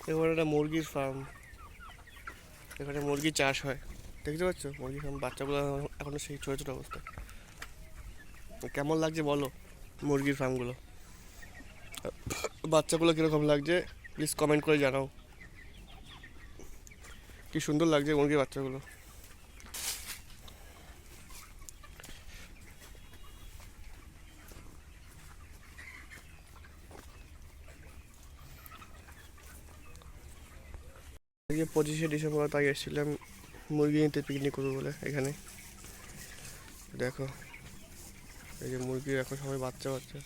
এখানে একটা মুরগির ফার্ম, এখানে মুরগি চাষ হয়, দেখতে পাচ্ছ মুরগির ফার্ম। বাচ্চাগুলো এখনো সেই ছোটো ছোটো অবস্থায়। কেমন লাগছে বলো মুরগির ফার্মগুলো, বাচ্চাগুলো কীরকম লাগছে প্লিজ কমেন্ট করে জানাও। কি সুন্দর লাগছে মুরগির বাচ্চাগুলো। এই যে 25শে ডিসেম্বর তাই এসেছিলাম মুরগি নিতে, পিকনিক করবো বলে। এখানে দেখো এই যে মুরগি এখন সবাই বাচ্চা বাচ্চা,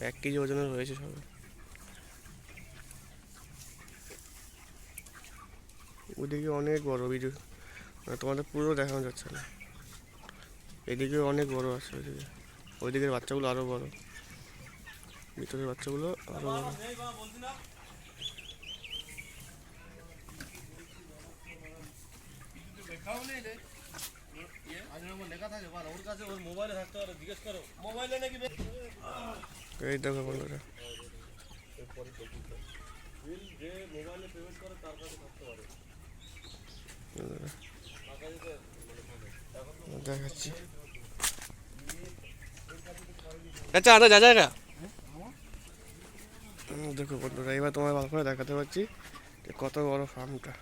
1 কেজি ওজনের হয়েছে সবাই। ওইদিকে অনেক বড় ভিডিও, তোমাদের পুরো দেখানো যাচ্ছে না। এদিকে অনেক বড় আছে, ওইদিকে ওইদিকের বাচ্চাগুলো আরো বড়, ভিতরের বাচ্চাগুলো আরো বড়। এই দেখো বন্ধুরা, দেখাচ্ছি। আচ্ছা আচ্ছা যা জায়গা দেখো বন্ধুরা, এবার তোমার ভালো করে দেখাতে পারছি যে কত বড় ফার্মটা।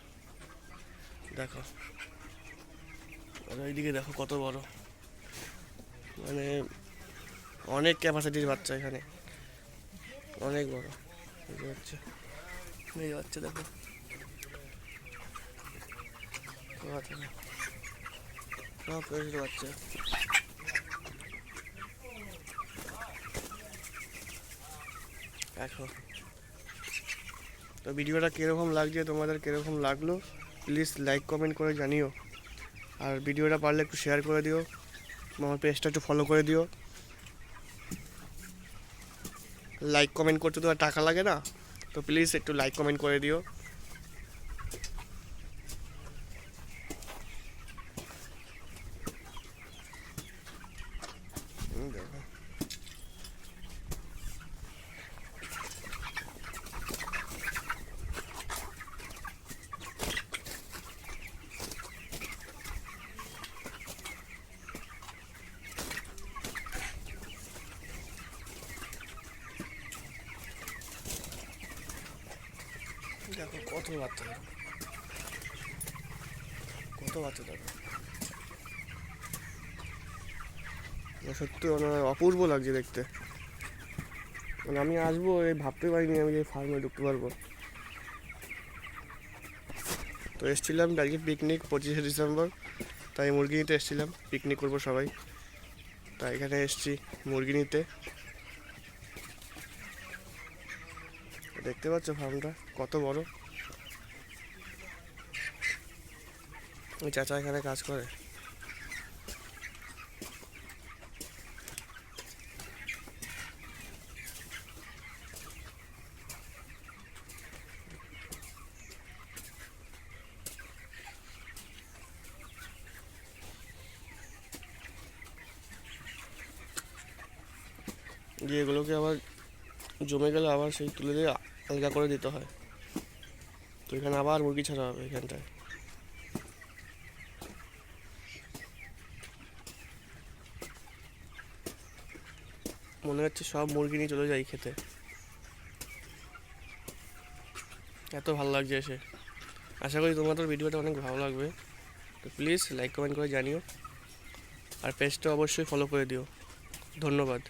দেখো আর এইদিকে দেখো কত বড়, মানে অনেক ক্যাপাসিটির বাচ্চা এখানে, অনেক বড়। এই হচ্ছে এই বাচ্চা দেখো, সব বাচ্চা। দেখো তো ভিডিওটা কীরকম লাগছে, তোমাদের কীরকম লাগলো প্লিজ লাইক কমেন্ট করে জানিও। আর ভিডিওটা পারলে একটু শেয়ার করে দিও, আমার পেজটা একটু ফলো করে দিও। লাইক কমেন্ট করতে তো আর টাকা লাগে না, তো প্লিজ একটু লাইক কমেন্ট করে দিও। দেখো দেখো কত বাচ্চা, দেখো কত বাচ্চা। দেখো সত্যি মানে অপূর্ব লাগছে দেখতে। মানে আমি আসবো এই ভাবতে পারিনি আমি যে ফার্মে ঢুকতে পারবো। তো এসেছিলাম আজকে পিকনিক 25শে ডিসেম্বর, তাই মুরগি নিতে এসেছিলাম, পিকনিক করবো সবাই, তাই এখানে এসেছি মুরগি নিতে। দেখতে পাচ্ছ ফার্মটা কত বড়। ওই চাচা এখানে কাজ করে। যে এগুলোকে আবার জমে গেলে আবার সেই তুলে দিয়ে আলগা করে দিতে হয়। তো এখানে আবার মুরগি ছাড়া হবে এখানটায়। মনে হচ্ছে সব মুরগি নিয়ে চলে যাই খেতে, এত ভালো লাগছে এসে। আশা করি তোমাদের ভিডিওটা অনেক ভালো লাগবে, তো প্লিজ লাইক কমেন্ট করে জানিও, আর পেজটা অবশ্যই ফলো করে দিও। ধন্যবাদ।